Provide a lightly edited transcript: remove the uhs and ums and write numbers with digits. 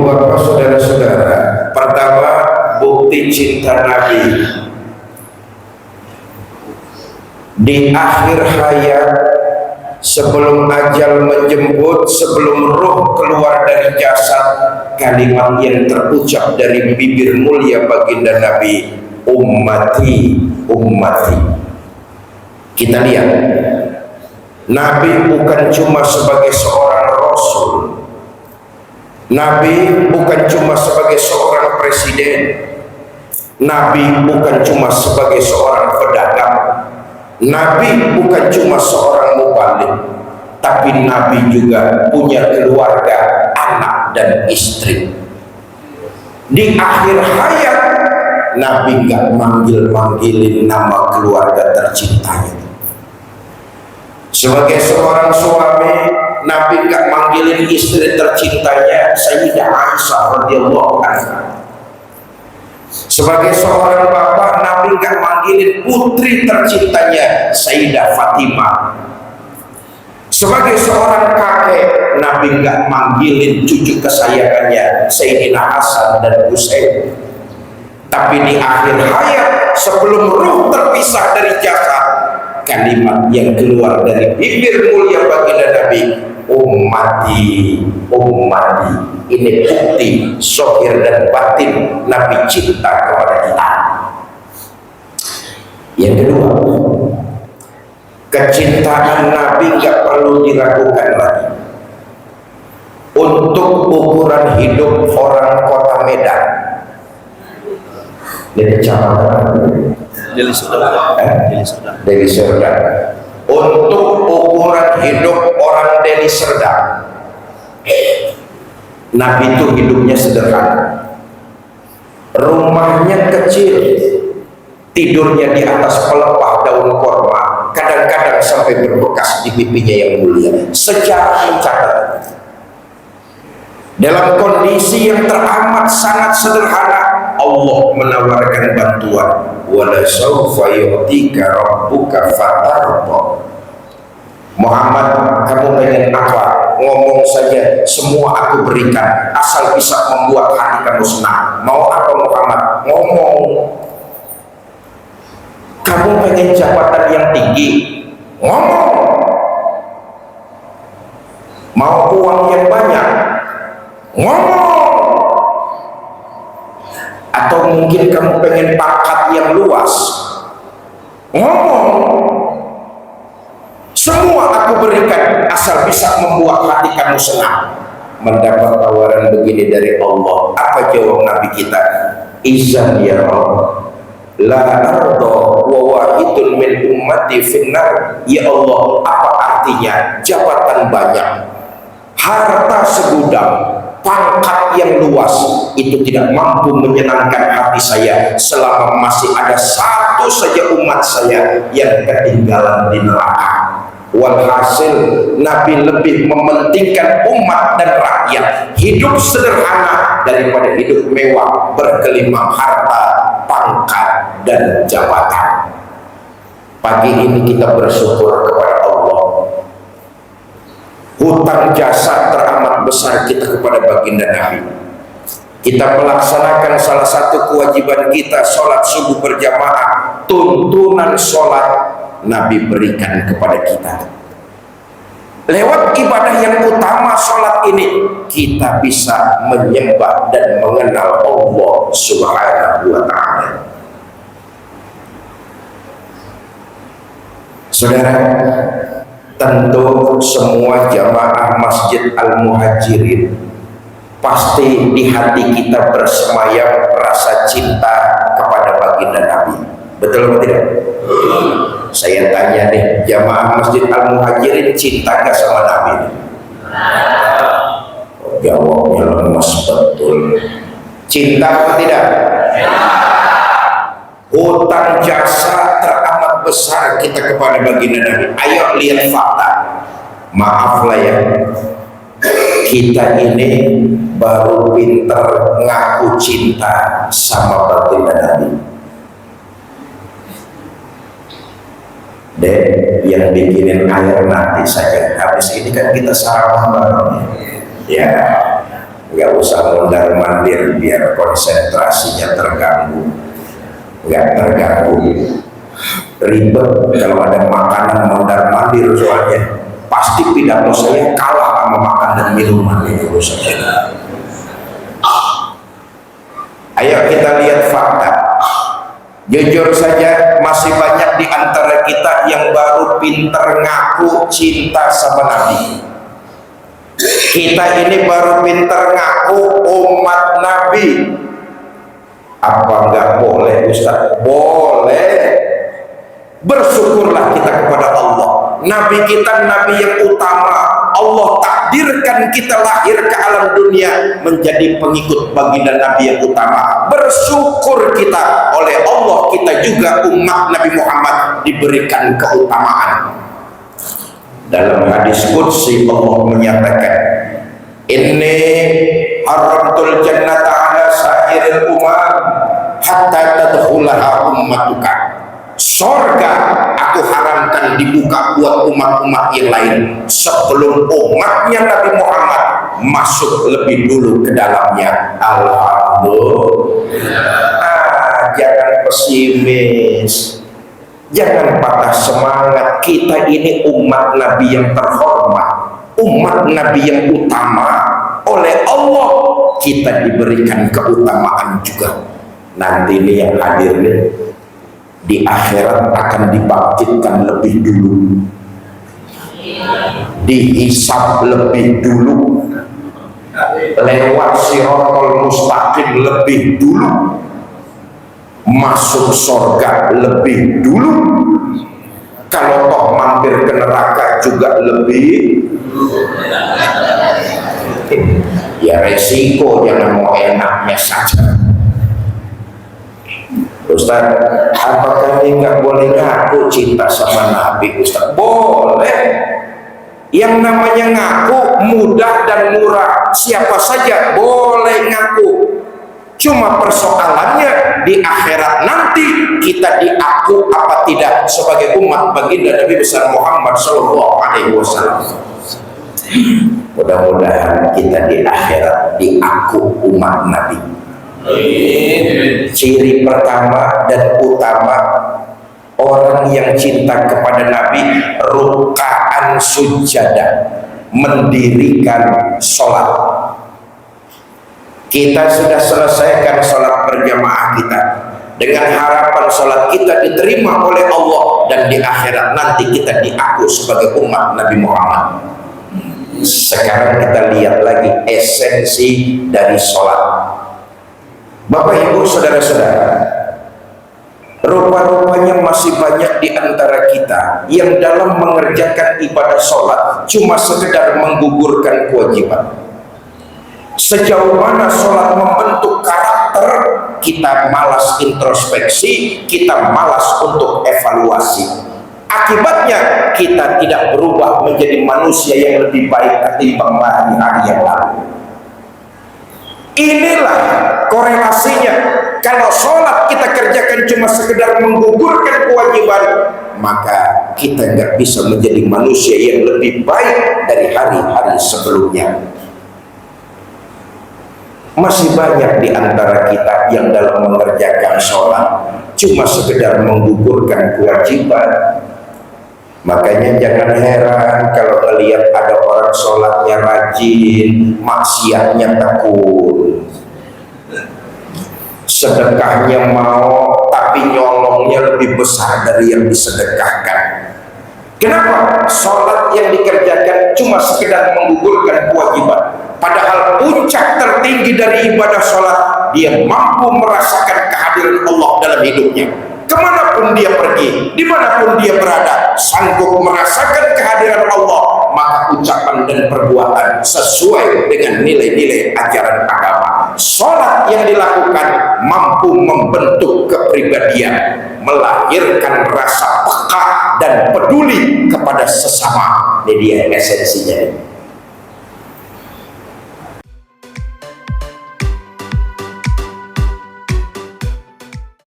Ibu bapak saudara-saudara, pertama bukti cinta Nabi di akhir hayat, sebelum ajal menjemput, sebelum roh keluar dari jasad, kalimat yang terucap dari bibir mulia baginda Nabi, ummati, ummati. Kita lihat, Nabi bukan cuma sebagai seorang rasul, Nabi bukan cuma sebagai seorang presiden, Nabi bukan cuma sebagai seorang pedagang, Nabi bukan cuma seorang mubalik, tapi Nabi juga punya keluarga, anak dan istri. Di akhir hayat, Nabi gak manggil-manggilin nama keluarga tercintanya. Sebagai seorang suami, Nabi gak manggilin istri tercintanya Sayyidah Aisyah radhiyallahu anha. Sebagai seorang bapak, Nabi gak manggilin putri tercintanya Sayyidah Fatimah. Sebagai seorang kakek, Nabi gak manggilin cucu kesayangannya Sayyidina Hasan dan Husain. Tapi di akhir hayat, sebelum ruh terpisah dari jasad, kalimat yang keluar dari bibir mulia baginda Nabi, ummati, ummati. Ini bukti zahir dan batin Nabi cinta kepada kita. Yang kedua, kecintaan Nabi gak perlu diragukan lagi. Untuk ukuran hidup orang kota Medan, dari kecamatan Deli Serdang, untuk ukuran hidup orang Deli Serdang, Nabi itu hidupnya sederhana, rumahnya kecil, tidurnya di atas pelepah daun korma, kadang-kadang sampai berbekas di pipinya yang mulia. Sejarah mencatat, dalam kondisi yang teramat sangat sederhana, Allah menawarkan bantuan. Wala sawfa yu'tika rabbuka fatarda. Muhammad, kamu pengen apa? Ngomong saja, semua aku berikan, asal bisa membuat hati kamu senang. Mau apa Muhammad? Ngomong. Kamu pengen jabatan yang tinggi? Ngomong. Mau uang yang banyak? Ngomong. Atau mungkin kamu pengen pangkat yang luas? Ngomong. Semua aku berikan, asal bisa membuat hati kamu senang. Mendapat tawaran begini dari Allah, apa jawab Nabi kita? Izan ya Allah, la arda wa wahidun min ummati finnar. Ya Allah, apa artinya jabatan banyak, harta segudang, pangkat yang luas, itu tidak mampu menyenangkan hati saya selama masih ada satu saja umat saya yang ketinggalan di neraka. Walhasil, Nabi lebih mementingkan umat dan rakyat, hidup sederhana daripada hidup mewah, bergelimang harta, pangkat, dan jabatan. Pagi ini kita bersyukur kepada Allah. Hutang jasa teramat besar kita kepada baginda Nabi. Kita melaksanakan salah satu kewajiban kita, sholat subuh berjamaah. Tuntunan sholat Nabi berikan kepada kita. Lewat ibadah yang utama sholat ini, kita bisa menyembah dan mengenal Allah Subhanahu wa ta'ala. Saudara, tentu semua jamaah Masjid Al-Muhajirin pasti di hati kita bersemayam rasa cinta kepada baginda Nabi. Betul atau tidak? Saya tanya nih, jamaah Masjid Al-Muhajirin cinta gak sama Nabi? Jawabnya lemas betul. Cinta atau tidak? Hutang jasa teramat besar kita kepada baginda Nabi. Ayo lihat fakta. Maaf lah ya, kita ini baru pinter ngaku cinta sama baginda Nabi. Dek, yang bikinin air nanti saja. Habis ini kan kita sarapan bareng. Ya, nggak usah mondar mandir biar konsentrasinya terganggu. Nggak terganggu, ribet kalau ada makanan mondar mandir, soalnya pasti pidato saya kalah sama makan dan minuman ini urusannya. Ayo kita lihat fakta. Jujur saja masih banyak di antara kita yang baru pinter ngaku cinta sama Nabi. Kita ini baru pinter ngaku umat Nabi. Apa enggak boleh Ustaz? Boleh. Bersyukurlah kita kepada Allah. Nabi kita nabi yang utama. Allah takdirkan kita lahir ke alam dunia menjadi pengikut baginda Nabi yang utama. Bersyukur kita, oleh Allah kita juga umat Nabi Muhammad diberikan keutamaan. Dalam hadis qudsi Allah menyatakan, inni haramtul jannata ala sairil umam hatta tadkhulaha ummatuka. Sorga aku haramkan dibuka buat umat-umat yang lain sebelum umatnya Nabi Muhammad masuk lebih dulu ke dalamnya. Alhamdulillah. Jangan pesimis, jangan patah semangat. Kita ini umat Nabi yang terhormat, umat Nabi yang utama. Oleh Allah kita diberikan keutamaan juga. Nanti ini yang hadir nih, di akhirat akan dibangkitkan lebih dulu, dihisab lebih dulu, lewat siratal mustaqim lebih dulu, masuk surga lebih dulu, kalau toh mampir ke neraka juga lebih. Ya resiko, jangan mau enaknya saja. Ustaz, apakah ini nggak boleh ngaku cinta sama Nabi? Ustaz, boleh. Yang namanya ngaku mudah dan murah, siapa saja boleh ngaku. Cuma persoalannya di akhirat nanti kita diaku apa tidak sebagai umat baginda Nabi besar Muhammad Sallallahu Alaihi Wasallam. Mudah-mudahan kita di akhirat diaku umat Nabi. Ciri pertama dan utama orang yang cinta kepada Nabi, rukaan sujada, mendirikan sholat. Kita sudah selesaikan sholat berjamaah kita dengan harapan sholat kita diterima oleh Allah dan di akhirat nanti kita diaku sebagai umat Nabi Muhammad. Sekarang kita lihat lagi esensi dari sholat. Bapak Ibu saudara-saudara, rupa-rupanya masih banyak di antara kita yang dalam mengerjakan ibadah sholat cuma sekedar menggugurkan kewajiban. Sejauh mana sholat membentuk karakter, kita malas introspeksi, kita malas untuk evaluasi. Akibatnya kita tidak berubah menjadi manusia yang lebih baik ketimbang hari-hari yang lalu. Inilah korelasinya. Kalau sholat kita kerjakan cuma sekedar menggugurkan kewajiban, maka kita nggak bisa menjadi manusia yang lebih baik dari hari-hari sebelumnya. Masih banyak di antara kita yang dalam mengerjakan sholat cuma sekedar menggugurkan kewajiban. Makanya jangan heran kalau melihat ada orang sholatnya rajin, maksiatnya tekun, sedekahnya mau, tapi nyolongnya lebih besar dari yang disedekahkan. Kenapa? Sholat yang dikerjakan cuma sekedar menggugurkan kewajiban, padahal puncak tertinggi dari ibadah sholat, dia mampu merasakan kehadiran Allah dalam hidupnya. Kemanapun dia pergi, dimanapun dia berada, sanggup merasakan kehadiran Allah, maka ucapan dan perbuatan sesuai dengan nilai-nilai ajaran agama. Sholat yang dilakukan mampu membentuk kepribadian, melahirkan rasa peka dan peduli kepada sesama. Ini dia esensinya.